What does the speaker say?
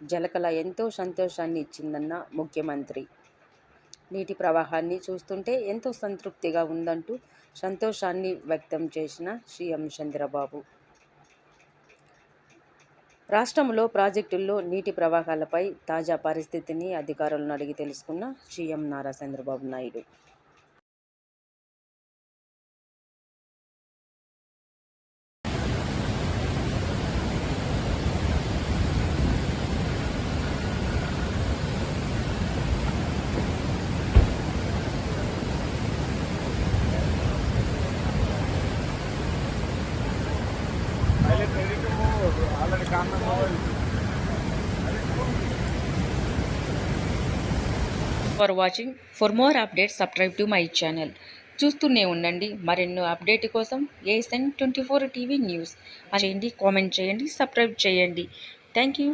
జలకళ ఎంతో సంతోషాన్ని ఇచ్చిందన్న ముఖ్యమంత్రి. నీటి ప్రవాహాన్ని చూస్తుంటే ఎంతో సంతృప్తిగా ఉందంటూ సంతోషాన్ని వ్యక్తం చేసిన సీఎం చంద్రబాబు. రాష్ట్రంలో ప్రాజెక్టుల్లో నీటి ప్రవాహాలపై తాజా పరిస్థితిని అధికారులను అడిగి తెలుసుకున్న CM Nara Chandrababu Naidu. For watching. For more updates subscribe to my channel. చూస్తూనే ఉండండి మరెన్నో అప్డేట్ కోసం ASN24 టీవీ న్యూస్. చేయండి, కామెంట్ చేయండి, సబ్స్క్రైబ్ చేయండి. Thank you.